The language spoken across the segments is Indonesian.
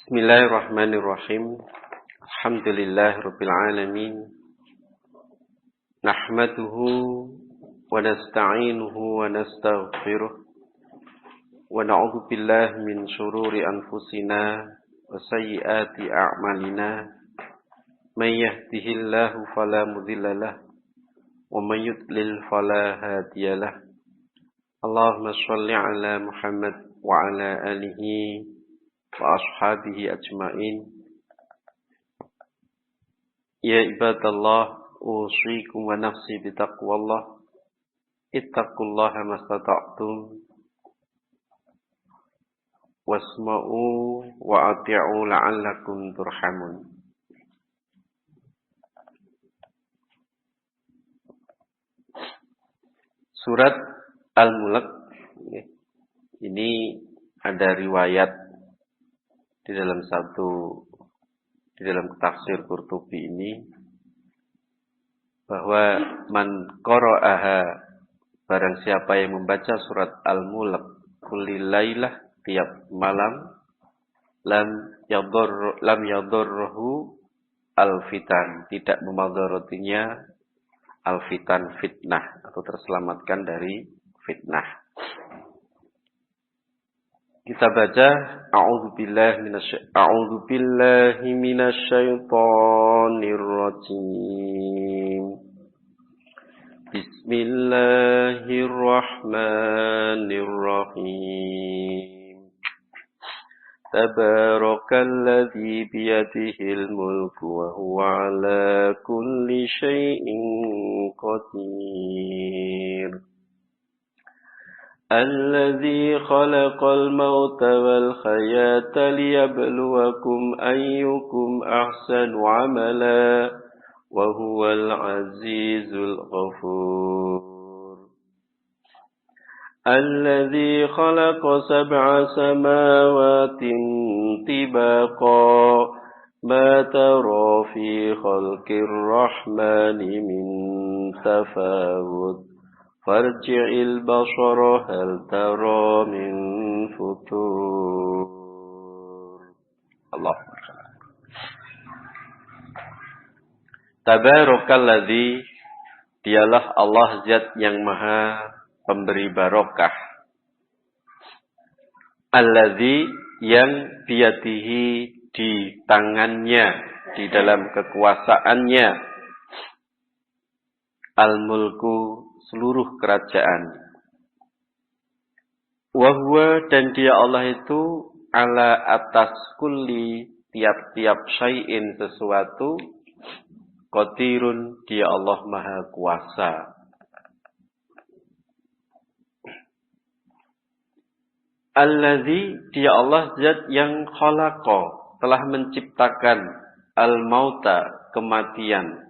Bismillahirrahmanirrahim. Alhamdulillahirabbil alamin. Nahmaduhu wa nasta'inuhu wa nastaghfiruh. Wa na'udzu billahi min shururi anfusina wa sayyiati a'malina. May yahdihillahu fala mudilla lahu wa may yudlil fala hadiya lahu. Allahumma shalli ala Muhammad wa ala alihi wa ashabihi ajma'in. Ya ibadallah, usikum wa nafsi bitaqwallah. Ittaqullaha mastata'tum. Wasma'u wa ati'u la'allakum turhamun. Surat Al-Mulk ini ada riwayat di dalam tafsir Qurtubi ini bahwa man qara'aha, barang siapa yang membaca surat Al-Mulk kulli lailah, tiap malam, lam yadurruhu al-fitan, tidak memadharatinya al-fitan, fitnah, atau terselamatkan dari fitnah. Kita baca a'udzu billahi minasyaitonir rajim. Bismillahirrahmanirrahim. Tabarakalladzi biyadihil mulku wa huwa ala kulli syai'in qadir. الذي خلق الموت والحياة ليبلوكم أيكم أحسن عملا وهو العزيز الغفور الذي خلق 7 سماوات طباقا ما ترى في خلق الرحمن من تفاوت Farji'il basara hal tara min futur. Allah. Tabarakalladzi, dialah Allah zat yang maha pemberi barokah. Alladzi, yang biyadihi, di tangannya, di dalam kekuasaannya, al-mulku, seluruh kerajaan. Wahwa, dan dia Allah itu ala atas kulli, tiap-tiap syai'in, sesuatu, qadirun, dia Allah maha kuasa. Alladzi, dia Allah zat yang khalaqa, telah menciptakan al-mauta, kematian,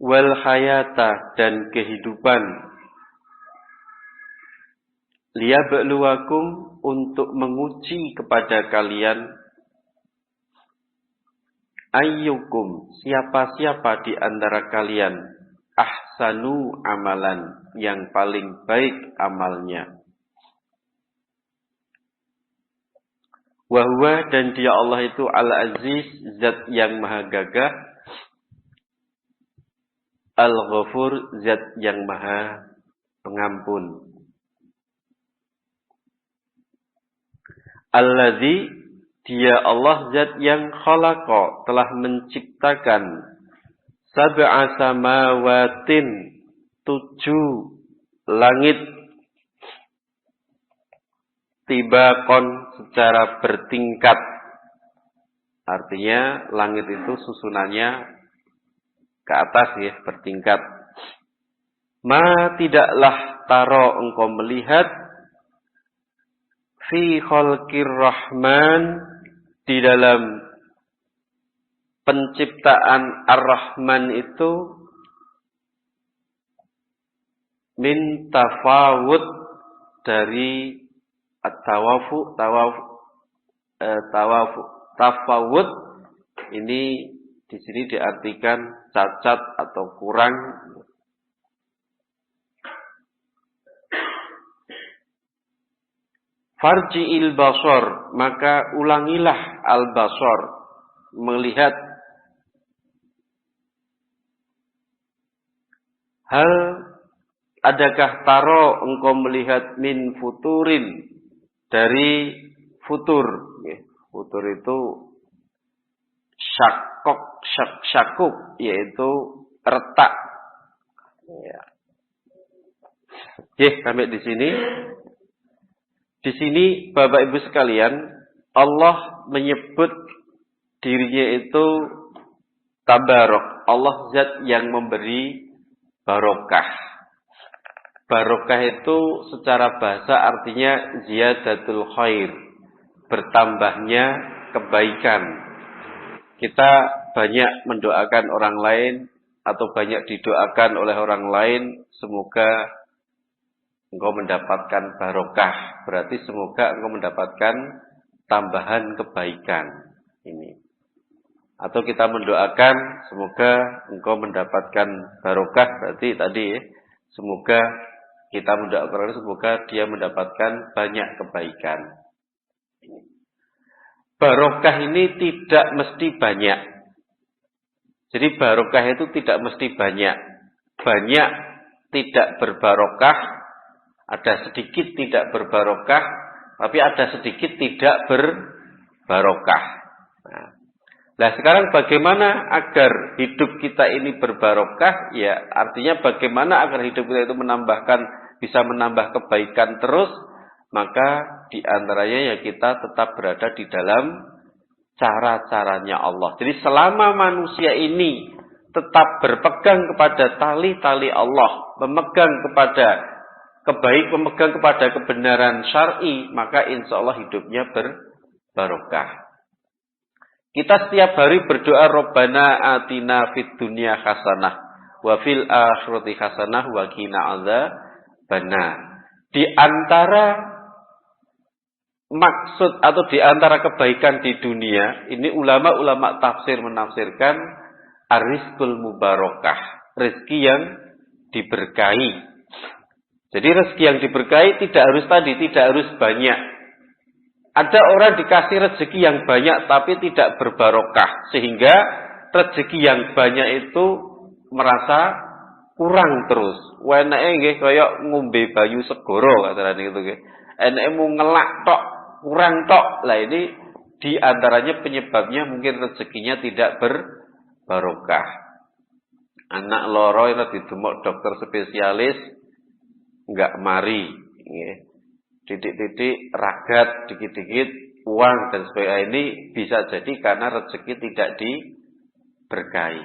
wal hayata, dan kehidupan, liyabluwakum, untuk menguji kepada kalian, ayyukum, siapa-siapa di antara kalian, ahsanu amalan, yang paling baik amalnya. Wa huwa, dan dia Allah itu al-aziz, zat yang maha gagah, Al-Ghafur, zat yang maha pengampun. Alladzi, dia Allah zat yang khalaqa, telah menciptakan 7 samawatin, 7 langit, tibaqon, secara bertingkat. Artinya langit itu susunannya ke atas, ya, bertingkat. Ma, tidaklah taro engkau melihat, fi khalqir rahman, di dalam penciptaan ar-rahman itu, min tafawud, dari tafawud, ini di sini diartikan cacat atau kurang. Farji'il basar, maka ulangilah al-basar, melihat. Hal adakah taro engkau melihat min futurin, dari futur. Futur itu syakuk, yaitu retak. Ya. Oke, sampai di sini. Di sini Bapak Ibu sekalian, Allah menyebut dirinya itu tabarok. Allah zat yang memberi barokah. Barokah itu secara bahasa artinya ziyadatul khair, bertambahnya kebaikan. Kita banyak mendoakan orang lain atau banyak didoakan oleh orang lain, semoga engkau mendapatkan barokah. Berarti semoga engkau mendapatkan tambahan kebaikan. Ini. Atau kita mendoakan semoga engkau mendapatkan barokah. Berarti tadi semoga kita mendoakan semoga dia mendapatkan banyak kebaikan. Barokah ini tidak mesti banyak. Jadi barokah itu tidak mesti banyak. Banyak tidak berbarokah, ada sedikit tidak berbarokah, tapi ada sedikit tidak berbarokah. Nah, sekarang bagaimana agar hidup kita ini berbarokah? Ya, artinya bagaimana agar hidup kita itu bisa menambah kebaikan terus? Maka di antaranya ya kita tetap berada di dalam cara-caranya Allah. Jadi selama manusia ini tetap berpegang kepada tali-tali Allah, memegang kepada kebenaran syar'i, maka insya Allah hidupnya berbarokah. Kita setiap hari berdoa, Rabbana atina fid dunya hasanah wa fil akhirati hasanah wa qina adzabannar. Di antara maksud atau di antara kebaikan di dunia, ini ulama-ulama tafsir menafsirkan ar-rizqul mubarakah, rezeki yang diberkahi. Jadi rezeki yang diberkahi tidak harus banyak. Ada orang dikasih rezeki yang banyak tapi tidak berbarokah, sehingga rezeki yang banyak itu merasa kurang terus. Weneke nggih kaya ngombe bayu segoro katane gitu nggih. Eneke mu ngelak tok, kurang tok. Lah ini di antaranya penyebabnya mungkin rezekinya tidak berbarokah. Anak loro itu didemok dokter spesialis enggak mari, nggih. Titik-titik ragat, dikit-dikit uang dan sebagainya, ini bisa jadi karena rezeki tidak diberkahi.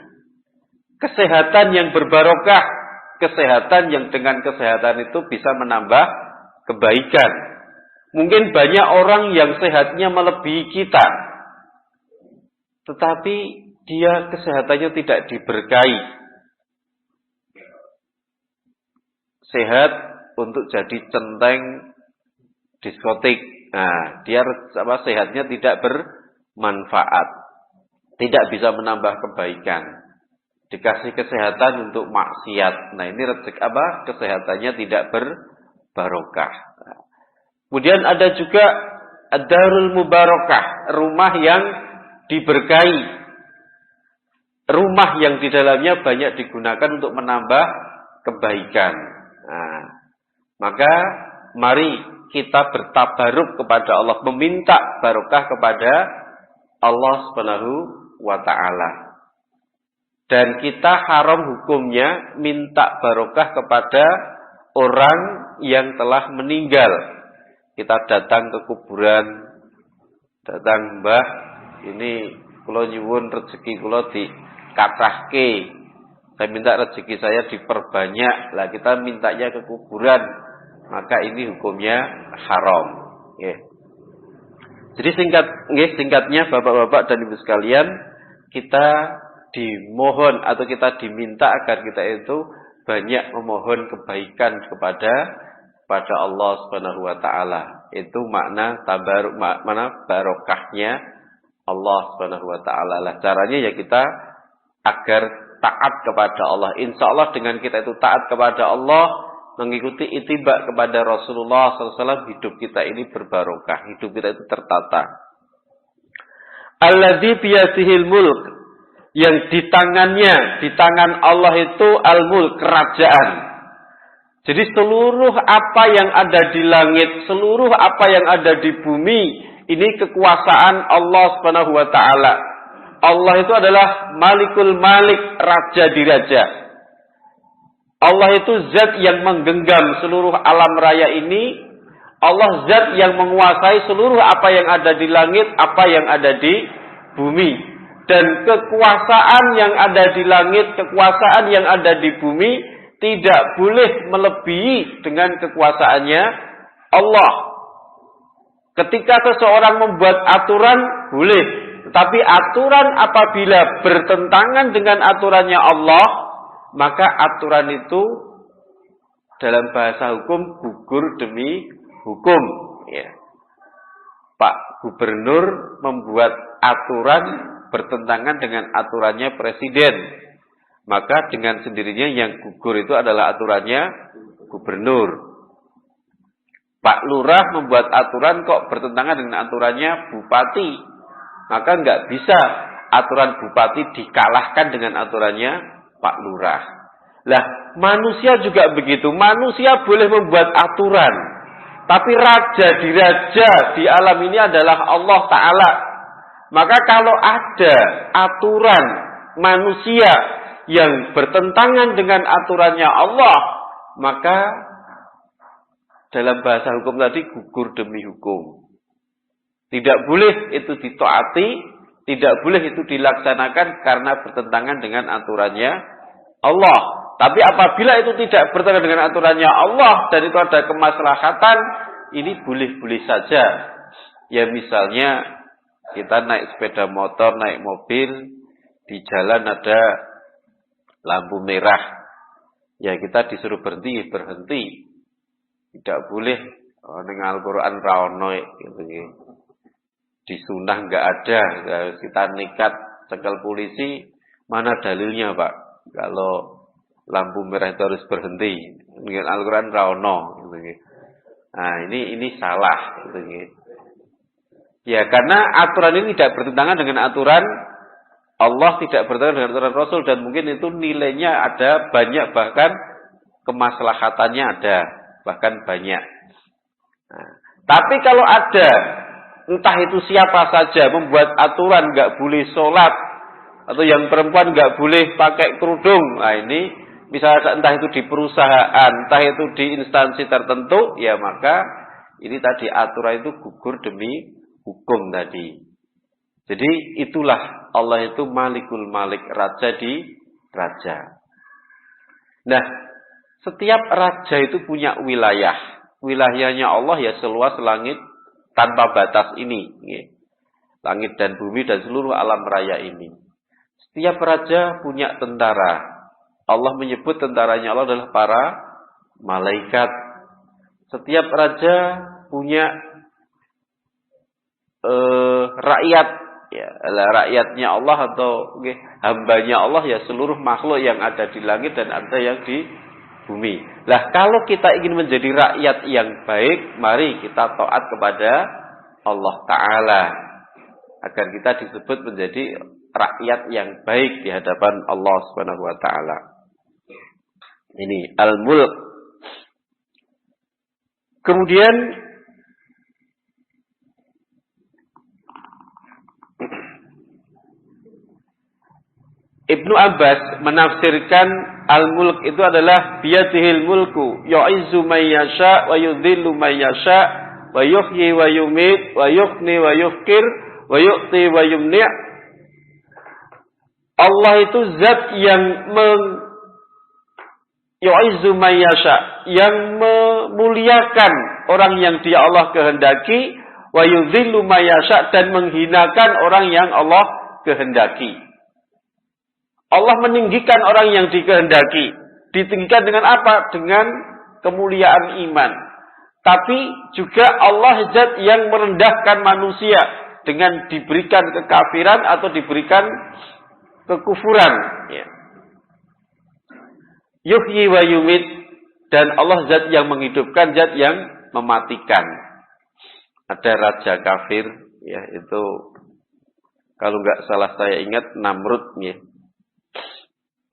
Kesehatan yang berbarokah, kesehatan yang dengan kesehatan itu bisa menambah kebaikan. Mungkin banyak orang yang sehatnya melebihi kita, tetapi dia kesehatannya tidak diberkahi. Sehat untuk jadi centeng diskotik. Nah, dia sehatnya tidak bermanfaat. Tidak bisa menambah kebaikan. Dikasih kesehatan untuk maksiat. Nah, ini rezeki kesehatannya tidak berbarokah. Kemudian ada juga ad-darul mubarakah, rumah yang diberkahi. Rumah yang di dalamnya banyak digunakan untuk menambah kebaikan. Nah, maka mari kita bertabaruk kepada Allah, meminta barokah kepada Allah Subhanahu wa taala. Dan kita haram hukumnya minta barokah kepada orang yang telah meninggal. Kita datang ke kuburan, datang, Mbah, ini kula nyuwun rezeki kula dikathahke. Saya minta rezeki saya diperbanyak. Lah kita mintanya ke kuburan, maka ini hukumnya haram. Jadi singkatnya Bapak-bapak dan Ibu sekalian, kita dimohon atau kita diminta agar kita itu banyak memohon kebaikan kepada Allah Subhanahu wa taala. Itu makna tabaruk, mana barokahnya Allah Subhanahu wa taala. Lah caranya ya kita agar taat kepada Allah. Insya Allah dengan kita itu taat kepada Allah, mengikuti ittiba kepada Rasulullah SAW, hidup kita ini berbarokah, hidup kita itu tertata. Alladzi biyadihil mulk, yang di tangan Allah itu al-mulk, kerajaan. Jadi seluruh apa yang ada di langit, seluruh apa yang ada di bumi, ini kekuasaan Allah Subhanahu wa taala. Allah itu adalah Malikul Malik, raja di raja. Allah itu zat yang menggenggam seluruh alam raya ini. Allah zat yang menguasai seluruh apa yang ada di langit, apa yang ada di bumi. Dan kekuasaan yang ada di langit, kekuasaan yang ada di bumi tidak boleh melebihi dengan kekuasaannya Allah. Ketika seseorang membuat aturan, boleh. Tetapi aturan apabila bertentangan dengan aturannya Allah, maka aturan itu dalam bahasa hukum gugur demi hukum. Ya. Pak Gubernur membuat aturan bertentangan dengan aturannya presiden, maka dengan sendirinya yang gugur itu adalah aturannya gubernur. Pak Lurah membuat aturan kok bertentangan dengan aturannya bupati, maka nggak bisa aturan bupati dikalahkan dengan aturannya Pak Lurah. Lah, manusia juga begitu. Manusia boleh membuat aturan, tapi raja di alam ini adalah Allah Ta'ala. Maka kalau ada aturan manusia yang bertentangan dengan aturannya Allah, maka dalam bahasa hukum tadi gugur demi hukum. Tidak boleh itu ditaati, tidak boleh itu dilaksanakan karena bertentangan dengan aturannya Allah. Tapi apabila itu tidak bertentangan dengan aturannya Allah dan itu ada kemaslahatan, ini boleh-boleh saja. Ya misalnya kita naik sepeda motor, naik mobil, di jalan ada lampu merah. Ya kita disuruh berhenti. Tidak boleh ning Al-Qur'an ra ono gitu. Di sunnah enggak ada. Kita nekat cekel polisi, mana dalilnya, Pak? Kalau lampu merah itu harus berhenti. Ning Al-Qur'an ra ono gitu. Nah, ini salah gitu. Ya, karena aturan ini tidak bertentangan dengan aturan Allah, tidak bertentangan dengan aturan Rasul, dan mungkin itu nilainya ada banyak, bahkan kemaslahatannya ada bahkan banyak. Nah, tapi kalau ada, entah itu siapa saja membuat aturan nggak boleh sholat, atau yang perempuan nggak boleh pakai kerudung, nah ini misalnya entah itu di perusahaan, entah itu di instansi tertentu, ya maka ini tadi aturan itu gugur demi hukum tadi. Jadi itulah Allah itu Malikul Malik, raja di raja. Nah, setiap raja itu punya wilayah. Wilayahnya Allah ya seluas langit tanpa batas ini. Langit dan bumi dan seluruh alam raya ini. Setiap raja punya tentara. Allah menyebut tentaranya Allah adalah para malaikat. Setiap raja punya rakyat. Ya, rakyatnya Allah atau hambanya Allah ya seluruh makhluk yang ada di langit dan ada yang di bumi. Lah kalau kita ingin menjadi rakyat yang baik, mari kita taat kepada Allah Ta'ala agar kita disebut menjadi rakyat yang baik di hadapan Allah Subhanahu wa Ta'ala. Ini Al-Mulk. Kemudian Ibnu Abbas menafsirkan al-mulk itu adalah biyadihil mulku yu'izzu may yasha wa yudhillu may yasha wa yuhyi wa yumit wa yughni wa yufkir wa yu'ti wa yumni'. Allah itu zat yang yu'izzu may yasha, yang memuliakan orang yang Dia Allah kehendaki, wa yudhillu may yasha, dan menghinakan orang yang Allah kehendaki. Allah meninggikan orang yang dikehendaki. Ditinggikan dengan apa? Dengan kemuliaan iman. Tapi juga Allah zat yang merendahkan manusia dengan diberikan kekafiran atau diberikan kekufuran. Ya. Yuhyi wa yumit, Dan Allah zat yang menghidupkan, zat yang mematikan. Ada raja kafir, ya itu kalau nggak salah saya ingat Namrud, ya.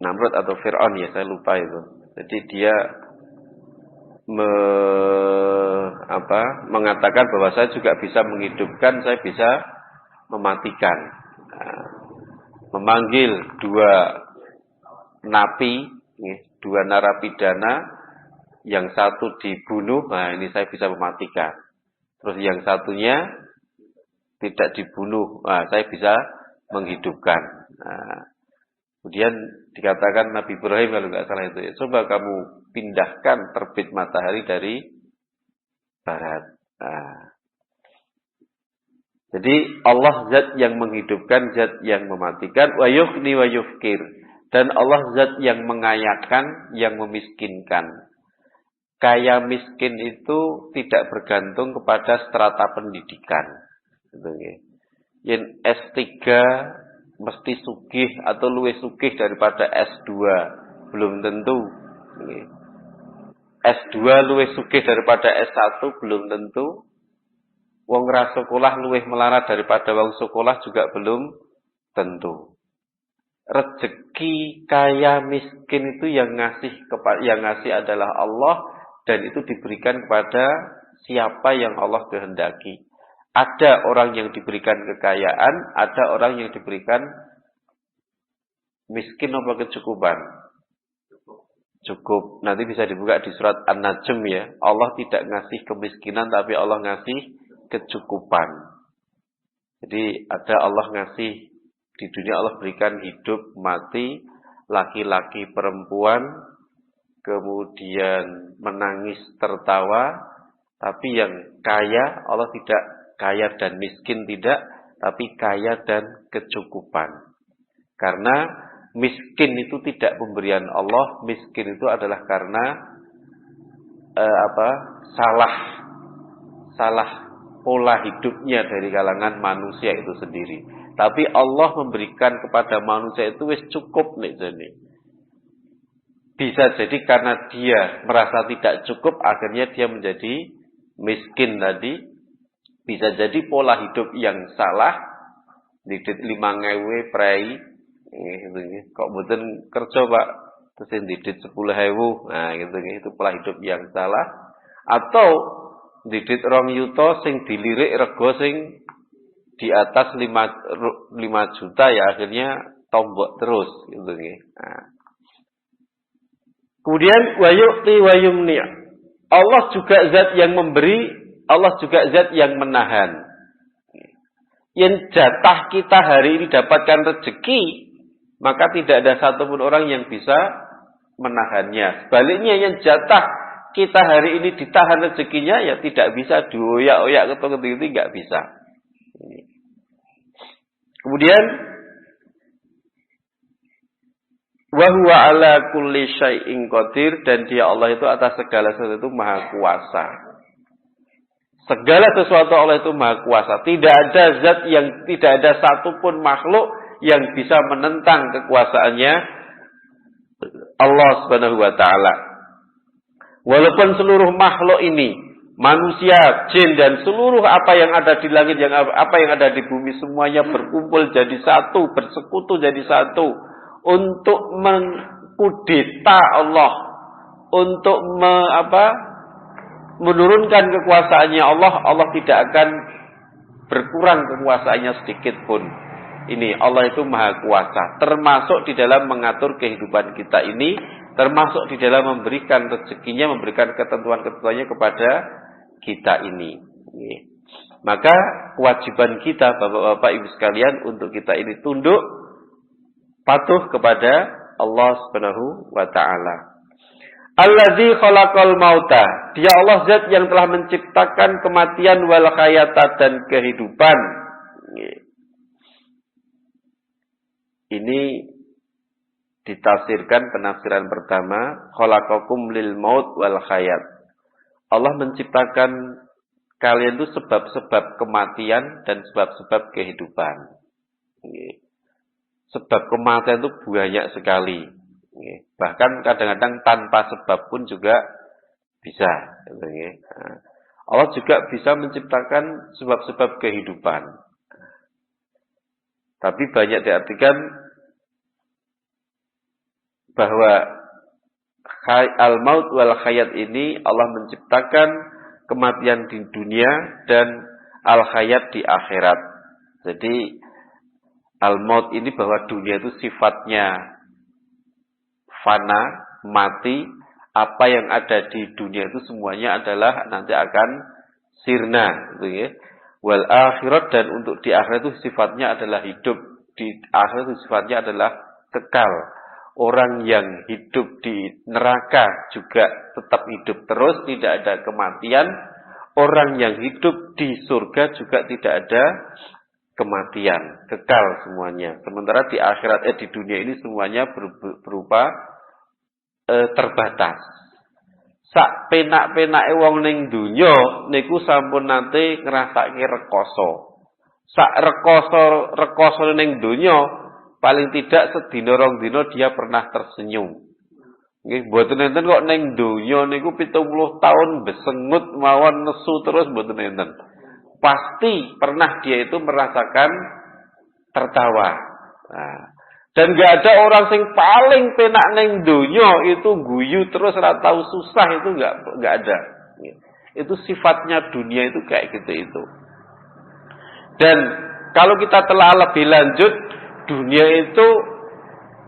Namrud atau Fir'aun, ya saya lupa itu. Jadi dia mengatakan bahwa saya juga bisa menghidupkan, saya bisa mematikan. Nah, memanggil dua napi, dua narapidana, yang satu dibunuh, nah ini saya bisa mematikan. Terus yang satunya tidak dibunuh, nah saya bisa menghidupkan. Nah, kemudian dikatakan Nabi Ibrahim kalau nggak salah itu, ya, coba kamu pindahkan terbit matahari dari barat. Nah, jadi Allah zat yang menghidupkan, zat yang mematikan, wa yughni wa yufkir. Dan Allah zat yang mengayakan, yang memiskinkan. Kaya miskin itu tidak bergantung kepada strata pendidikan. Yang S3 mesti sugih atau luwih sugih daripada S2. Belum tentu. S2 luwih sugih daripada S1 belum tentu. Wong ra sekolah luwih melarat daripada wong sekolah juga belum tentu. Rezeki kaya miskin itu yang ngasih adalah Allah, dan itu diberikan kepada siapa yang Allah kehendaki. Ada orang yang diberikan kekayaan, ada orang yang diberikan miskin apa kecukupan. Cukup. Nanti bisa dibuka di surat An-Najm, ya. Allah tidak ngasih kemiskinan, tapi Allah ngasih kecukupan. Jadi ada Allah ngasih di dunia, Allah berikan hidup, mati, laki-laki, perempuan, kemudian menangis, tertawa. Tapi yang kaya, Allah tidak kaya dan miskin tidak, tapi kaya dan kecukupan. Karena miskin itu tidak pemberian Allah, miskin itu adalah karena salah pola hidupnya dari kalangan manusia itu sendiri. Tapi Allah memberikan kepada manusia itu wis cukup nih jadi. Bisa jadi karena dia merasa tidak cukup, akhirnya dia menjadi miskin tadi. Bisa jadi pola hidup yang salah, didit 5.000 prei, kok mboten kerja Pak, terus didit 10.000, nah gitu, itu pola hidup yang salah. Atau didit 2 yuta sing dilirik rego sing di atas 5 juta, ya akhirnya tombok terus gitu nggih. Nah. Kemudian wa yu'ti wa yumni. Allah juga zat yang memberi, Allah juga zat yang menahan. Yang jatah kita hari ini dapatkan rezeki, maka tidak ada satupun orang yang bisa menahannya. Sebaliknya yang jatah kita hari ini ditahan rezekinya, ya tidak bisa dioyak-oyak ketok-ketok, nggak bisa. Kemudian wa huwa ala kulli syai'in qadir, dan dia Allah itu atas segala sesuatu itu maha kuasa. Segala sesuatu Allah itu maha kuasa. Tidak ada zat yang, tidak ada satupun makhluk yang bisa menentang kekuasaannya Allah Subhanahu wa taala. Walaupun seluruh makhluk ini, manusia, jin, dan seluruh apa yang ada di langit, apa yang ada di bumi, semuanya berkumpul jadi satu, bersekutu jadi satu, untuk mengkudeta Allah, untuk menurunkan kekuasaannya Allah. Allah tidak akan berkurang kekuasaannya sedikit pun. Ini Allah itu maha kuasa, termasuk di dalam mengatur kehidupan kita ini, termasuk di dalam memberikan rezekinya, memberikan ketentuan-ketentuannya kepada kita ini. Maka kewajiban kita, Bapak-bapak, Ibu sekalian, untuk kita ini tunduk, patuh kepada Allah Subhanahu wa taala. Allazi khalaqal mauta. Dia Allah zat yang telah menciptakan kematian wal hayata, dan kehidupan. Ini ditafsirkan penafsiran pertama, khalaqakum lil maut wal hayat. Allah menciptakan kalian itu sebab-sebab kematian dan sebab-sebab kehidupan. Sebab kematian itu banyak sekali. Bahkan kadang-kadang tanpa sebab pun juga Bisa, gitu nggih. Nah, Allah juga bisa menciptakan sebab-sebab kehidupan. Tapi banyak diartikan bahwa al-maut wal hayat ini Allah menciptakan kematian di dunia dan al-hayat di akhirat. Jadi al-maut ini bahwa dunia itu sifatnya fana, mati. Apa yang ada di dunia itu semuanya adalah nanti akan sirna, gitu ya. Wal akhirat, dan untuk di akhirat itu sifatnya adalah hidup. Di akhirat itu sifatnya adalah kekal. Orang yang hidup di neraka juga tetap hidup terus, tidak ada kematian. Orang yang hidup di surga juga tidak ada kematian, kekal semuanya. Sementara di akhirat, di dunia ini semuanya berupa terbatas. Sak penak-penake wong ning donya niku sampun nate ngrasake rekoso. Sak rekoso ning donya paling tidak sedina rong dina dia pernah tersenyum. Nggih, mboten enten kok ning donya niku 70 tahun besengut mawon nesu terus mboten enten. Pasti pernah dia itu merasakan tertawa. Nah, dan gak ada orang sing paling penak ning donya itu guyu terus ora tau susah, itu gak ada. Itu sifatnya dunia itu kayak gitu itu. Dan kalau kita telah lebih lanjut, dunia itu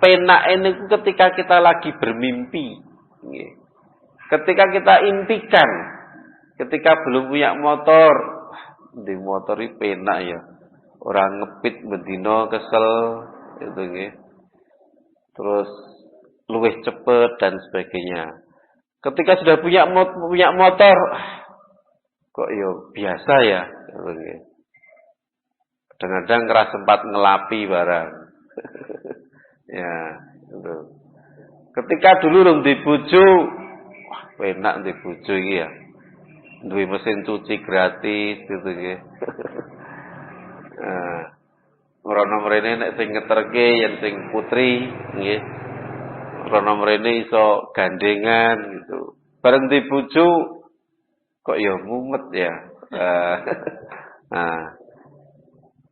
penak ini ketika kita lagi bermimpi. Ketika kita impikan, ketika belum punya motor, di motor ini penak ya. Orang ngepit bendino kesel, itu nggih. Terus luwih cepet dan sebagainya. Ketika sudah punya motor, kok ya biasa ya, gitu nggih. Kadang-kadang keras sempat ngelapi barang. Ya, gitu. Ketika dulu rung di bojo, wah enak di bojo iki ya. Duwe mesin cuci gratis gitu nggih. Nah, Rono mrene nek sing ngeterke yen sing putri nggih. Rono mrene iso gandengan gitu. Bareng di bojo kok ya mumet ya. Nah,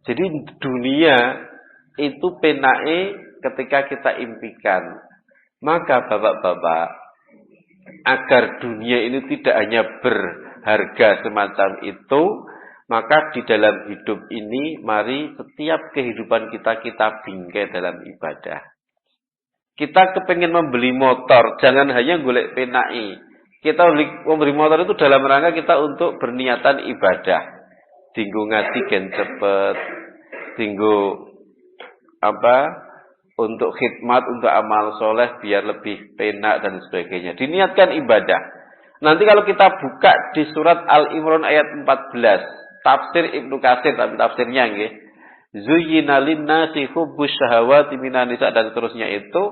jadi dunia itu penake ketika kita impikan. Maka bapak-bapak, agar dunia ini tidak hanya berharga semacam itu, maka di dalam hidup ini, mari setiap kehidupan kita bingkai dalam ibadah. Kita kepengen membeli motor, jangan hanya golek penai. Kita membeli motor itu dalam rangka kita untuk berniatan ibadah. Tinggu ngaji gen cepet, tinggu untuk khidmat, untuk amal soleh biar lebih penak dan sebagainya. Diniatkan ibadah. Nanti kalau kita buka di surat Al-Imran ayat 14, tafsir Ibnu Katsir, tapi tafsirnya nggih. Zuyyina lin-nasi hubbus syahawati minan nisa, dan seterusnya itu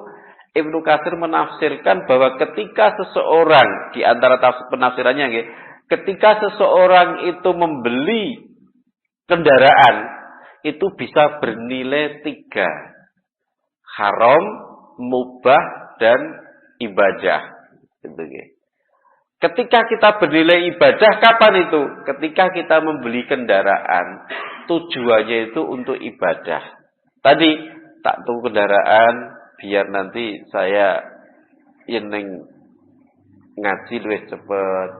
Ibnu Katsir menafsirkan bahwa ketika seseorang, di antara penafsirannya nggih, ketika seseorang itu membeli kendaraan itu bisa bernilai 3. Haram, mubah, dan ibadah. Gitu nggih. Ketika kita bernilai ibadah, kapan itu? Ketika kita membeli kendaraan, tujuannya itu untuk ibadah. Tadi, tak tuku kendaraan, biar nanti saya yeneng ngaji lebih cepat,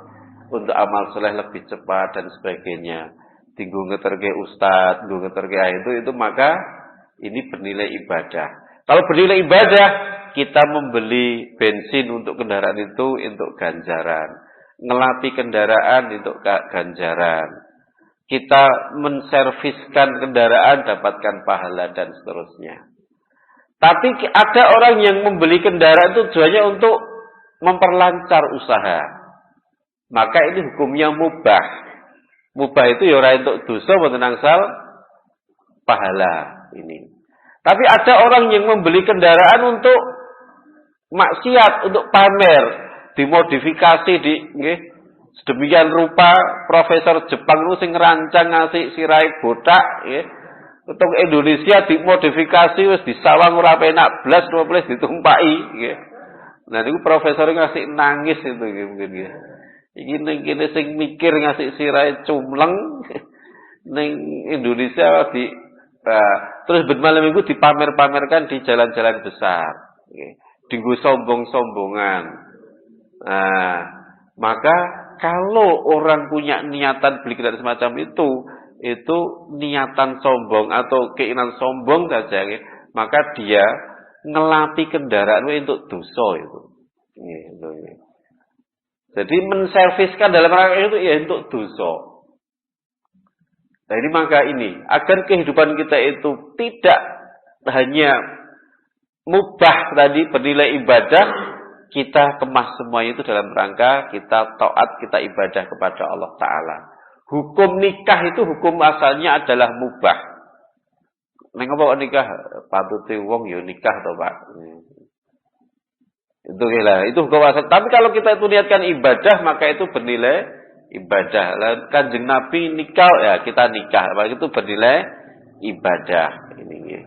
untuk amal soleh lebih cepat, dan sebagainya. Tinggu ngeterke ustad, tinggu ngeterke itu maka ini bernilai ibadah. Kalau bernilai ibadah, kita membeli bensin untuk kendaraan itu untuk ganjaran. Ngelapi kendaraan untuk ganjaran. Kita menserviskan kendaraan dapatkan pahala dan seterusnya. Tapi ada orang yang membeli kendaraan itu tujuannya untuk memperlancar usaha. Maka ini hukumnya mubah. Mubah itu ya ora entuk dosa mboten angsal pahala ini. Tapi ada orang yang membeli kendaraan untuk maksiat, untuk pamer, dimodifikasi nggih. Sedemikian rupa profesor Jepang itu sing ngerancang ngasih sirai botak nggih. Untuk Indonesia dimodifikasi wis disawang ora penak blas 12 ditumpaki nggih. Nah niku profesor ngasih nangis itu nggih mungkin nggih. Iki ning kene sing mikir ngasih sirahe cumleng ning Indonesia terus malam minggu dipamer-pamerkan di jalan-jalan besar. Dinggo sombong-sombongan. Nah, maka kalau orang punya niatan beli kendaraan semacam itu niatan sombong atau keinginan sombong saja, maka dia ngelapi kendaraan untuk dosa itu. Jadi menserviskan dalam rangka itu ya untuk dosa. Jadi maka ini agar kehidupan kita itu tidak hanya mubah tadi bernilai ibadah, kita kemas semuanya itu dalam rangka kita taat, kita ibadah kepada Allah Ta'ala. Hukum nikah itu hukum asalnya adalah mubah. Neng apa nikah? Patute wong ya nikah toh, Pak. Itu gila, itu hukum asal. Tapi kalau kita itu niatkan ibadah, maka itu bernilai ibadah. Lalu Kanjeng Nabi nikah, ya kita nikah, maka itu bernilai ibadah. Ini.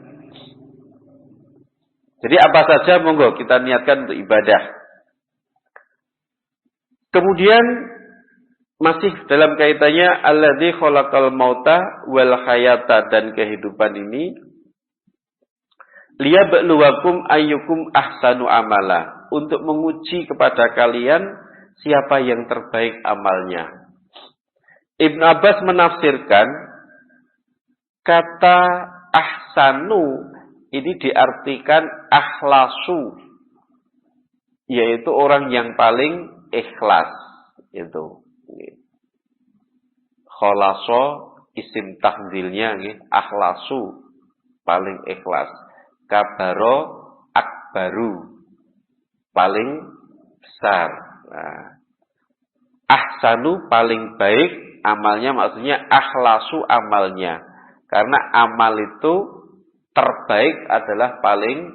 Jadi apa saja monggo kita niatkan untuk ibadah. Kemudian masih dalam kaitannya alladzi khalaqal mauta wal hayata, dan kehidupan ini liyabluwakum ayyukum ahsanu amala, untuk menguji kepada kalian siapa yang terbaik amalnya. Ibn Abbas menafsirkan kata ahsanu ini diartikan akhlasu, yaitu orang yang paling ikhlas. Itu khalaso isim tahdzilnya akhlasu, paling ikhlas. Kabaro akbaru, paling besar. Nah, ahsanu paling baik amalnya, maksudnya akhlasu amalnya. Karena amal itu terbaik adalah paling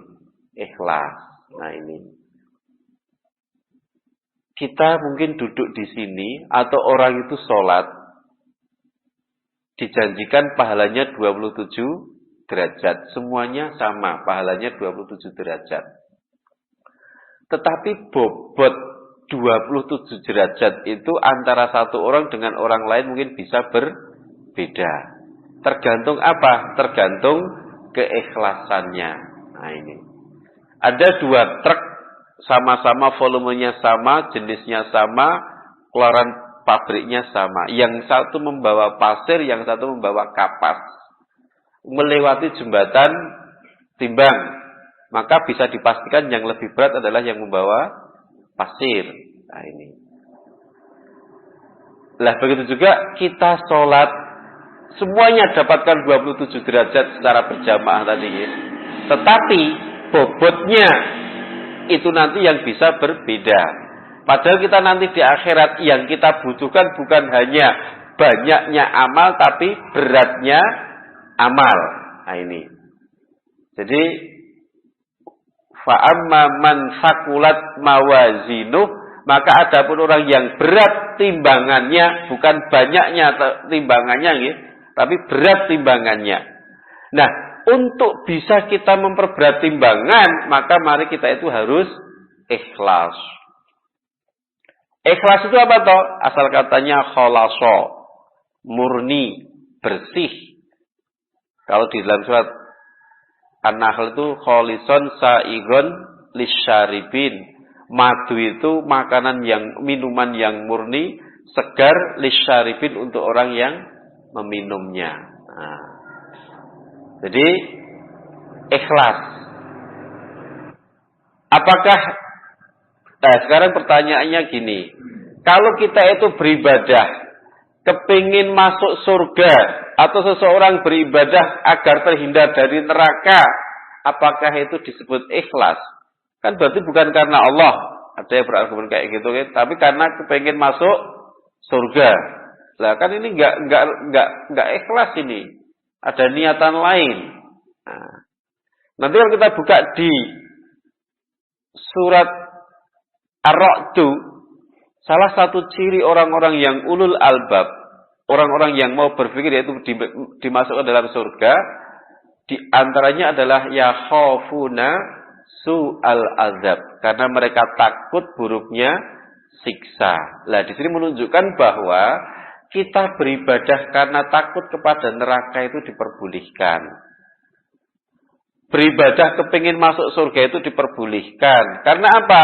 ikhlas. Nah ini. Kita mungkin duduk di sini atau orang itu sholat, dijanjikan pahalanya 27 derajat. Semuanya sama, pahalanya 27 derajat. Tetapi bobot 27 derajat itu antara satu orang dengan orang lain mungkin bisa berbeda. Tergantung apa? Tergantung keikhlasannya. Nah ini. Ada 2 truk sama-sama volumenya sama, jenisnya sama, keluaran pabriknya sama. Yang satu membawa pasir, yang satu membawa kapas. Melewati jembatan timbang, maka bisa dipastikan yang lebih berat adalah yang membawa pasir. Nah ini. Lah begitu juga kita sholat, semuanya dapatkan 27 derajat secara berjamaah tadi. Tetapi bobotnya itu nanti yang bisa berbeda. Padahal kita nanti di akhirat yang kita butuhkan bukan hanya banyaknya amal, tapi beratnya amal. Nah ini. Jadi fa'amma man sakulat mawazinuh, maka adapun orang yang berat timbangannya, bukan banyaknya timbangannya, tapi berat timbangannya. Nah, untuk bisa kita memperberat timbangan, maka mari kita itu harus ikhlas. Ikhlas itu apa toh? Asal katanya khalaso, murni, bersih. Kalau di dalam surat An-Nahl itu kholison sa'igon lisyaribin. Madu itu makanan yang, minuman yang murni, segar, lisyaribin untuk orang yang meminumnya. Nah. Jadi ikhlas. Apakah sekarang pertanyaannya gini, kalau kita itu beribadah kepingin masuk surga, atau seseorang beribadah agar terhindar dari neraka, apakah itu disebut ikhlas? Kan berarti bukan karena Allah, ada yang berargumen kayak gitu kan, tapi karena kepingin masuk surga. Lah kan ini enggak ikhlas ini. Ada niatan lain. Nah, nanti kalau kita buka di surat Ar-Ra'd, salah satu ciri orang-orang yang ulul albab, orang-orang yang mau berpikir yaitu dimasukkan dalam surga, di antaranya adalah yakhafuna su'al azab, karena mereka takut buruknya siksa. Lah di sini menunjukkan bahwa kita beribadah karena takut kepada neraka itu diperbolehkan. Beribadah kepingin masuk surga itu diperbolehkan. Karena apa?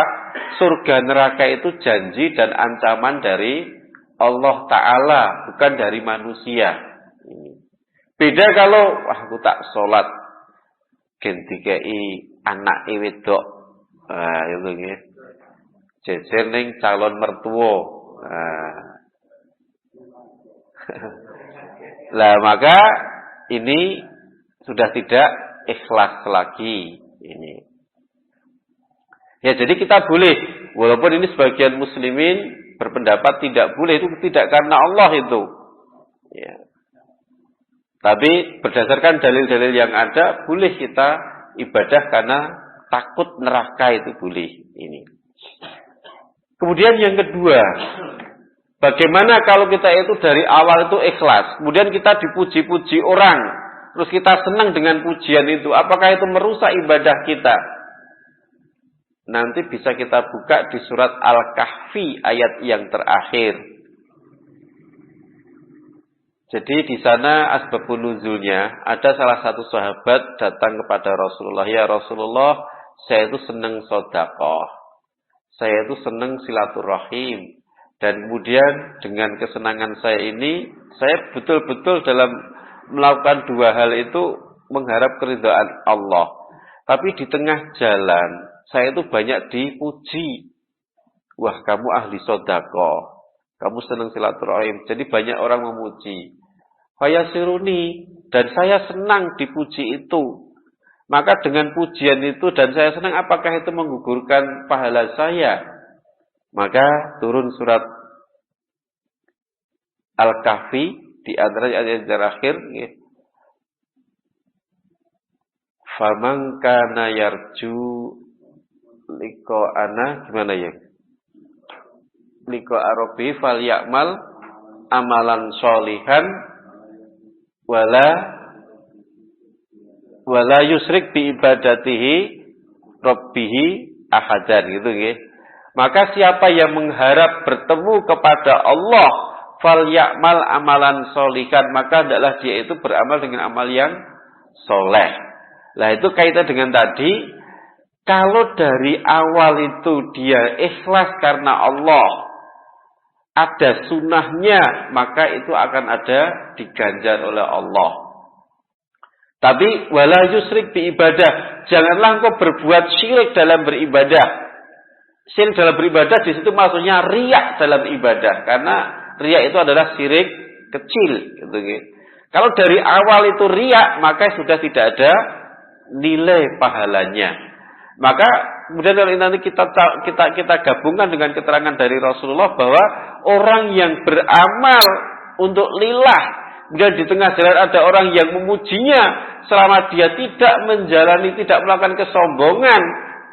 Surga neraka itu janji dan ancaman dari Allah Ta'ala, bukan dari manusia. Beda kalau aku tak sholat gentikai anak wedok. Itu nggih. Jejer ning calon mertua. Lah maka ini sudah tidak ikhlas lagi ini. Ya jadi kita boleh, walaupun ini sebagian muslimin berpendapat tidak boleh, itu tidak karena Allah itu. Ya. Tapi berdasarkan dalil-dalil yang ada, boleh kita ibadah karena takut neraka itu boleh ini. Kemudian yang kedua, bagaimana kalau kita itu dari awal itu ikhlas, kemudian kita dipuji-puji orang, terus kita senang dengan pujian itu, apakah itu merusak ibadah kita? Nanti bisa kita buka di surat Al-Kahfi ayat yang terakhir. Jadi di sana asbabun nuzulnya ada salah satu sahabat datang kepada Rasulullah, ya Rasulullah, saya itu senang sedekah, saya itu senang silaturahim, dan kemudian dengan kesenangan saya ini, saya betul-betul dalam melakukan dua hal itu mengharap keridhaan Allah. Tapi di tengah jalan saya itu banyak dipuji, wah kamu ahli sedekah, kamu senang silaturahim, jadi banyak orang memuji. Fayasiruni, dan saya senang dipuji itu. Maka dengan pujian itu dan saya senang, apakah itu menggugurkan pahala saya? Maka turun surat Al-Kahfi di antara ayat terakhir. Faman kana yarju liqa'ana, gimana ya? Liqa'a rabbi falyamal amalan sholihan wala yusrik bi ibadatihi rabbihi ahadan, gitu nggih. Maka siapa yang mengharap bertemu kepada Allah, fal ya'mal amalan sholihan, maka hendaklah dia itu beramal dengan amal yang soleh. Lah itu kaitan dengan tadi, kalau dari awal itu dia ikhlas karena Allah, ada sunnahnya, maka itu akan ada diganjar oleh Allah. Tapi wala yusrik bi ibadah, janganlah engkau berbuat syirik dalam beribadah. Syirik dalam beribadah di situ maksudnya riya dalam ibadah, karena riya itu adalah syirik kecil, gitu. Kalau dari awal itu riya, maka sudah tidak ada nilai pahalanya. Maka kemudian kalau nanti kita gabungkan dengan keterangan dari Rasulullah bahwa orang yang beramal untuk lillah, kemudian di tengah jalan ada orang yang memujinya, selama dia tidak melakukan kesombongan,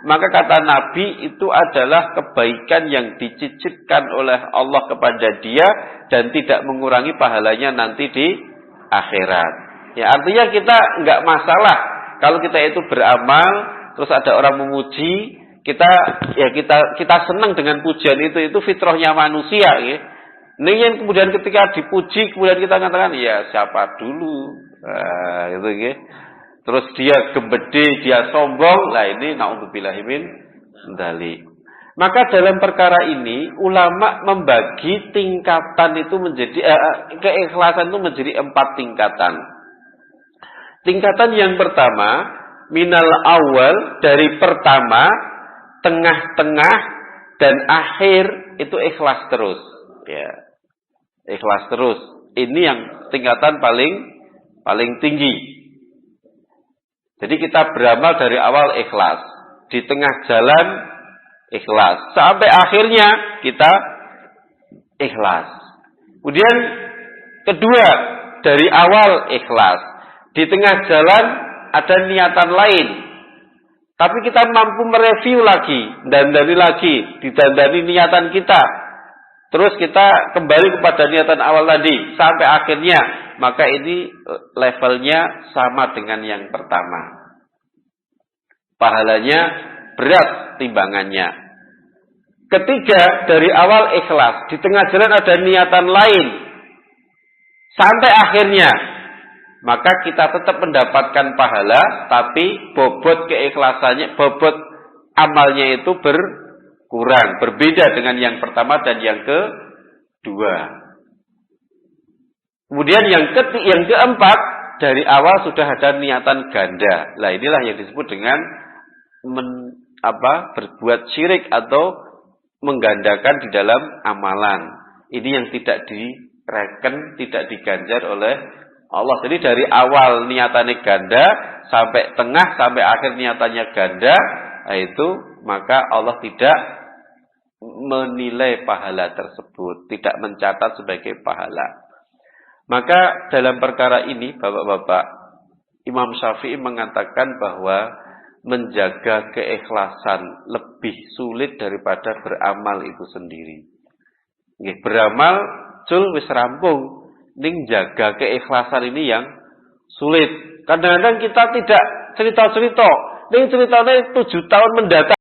maka kata Nabi itu adalah kebaikan yang dicicipkan oleh Allah kepada dia dan tidak mengurangi pahalanya nanti di akhirat. Ya, artinya kita enggak masalah kalau kita itu beramal terus ada orang memuji, kita senang dengan pujian itu fitrahnya manusia, ya. Ini yang kemudian ketika dipuji kemudian kita katakan ya siapa dulu, gitu, ya. Terus dia gembede, dia sombong, lah ini naudzubillahi min dzalik. Maka dalam perkara ini ulama membagi tingkatan itu menjadi keikhlasan itu menjadi 4 tingkatan. Tingkatan yang pertama, minal awal, dari pertama, tengah-tengah, dan akhir itu ikhlas terus. Ya, ikhlas terus. Ini yang tingkatan paling tinggi. Jadi kita beramal dari awal ikhlas, di tengah jalan ikhlas, sampai akhirnya kita ikhlas. Kemudian kedua, dari awal ikhlas, di tengah jalan ada niatan lain, tapi kita mampu mereview lagi, dandani lagi, didandani niatan kita, terus kita kembali kepada niatan awal tadi sampai akhirnya, maka ini levelnya sama dengan yang pertama, pahalanya berat timbangannya. Ketiga, dari awal ikhlas, di tengah jalan ada niatan lain, sampai akhirnya, maka kita tetap mendapatkan pahala, tapi bobot keikhlasannya, bobot amalnya itu berkurang, berbeda dengan yang pertama dan yang kedua. Kemudian yang keempat, dari awal sudah ada niatan ganda. Nah, inilah yang disebut dengan berbuat syirik atau menggandakan di dalam amalan. Ini yang tidak direken, tidak diganjar oleh Allah. Jadi dari awal niatannya ganda, sampai tengah, sampai akhir niatannya ganda, itu maka Allah tidak menilai pahala tersebut, tidak mencatat sebagai pahala. Maka dalam perkara ini, Bapak-bapak, Imam Syafi'i mengatakan bahwa menjaga keikhlasan lebih sulit daripada beramal itu sendiri. Beramal cul wis rampung, ning jaga keikhlasan ini yang sulit. Kadang-kadang kita tidak cerita-cerita, ning ceritanya 7 tahun mendatang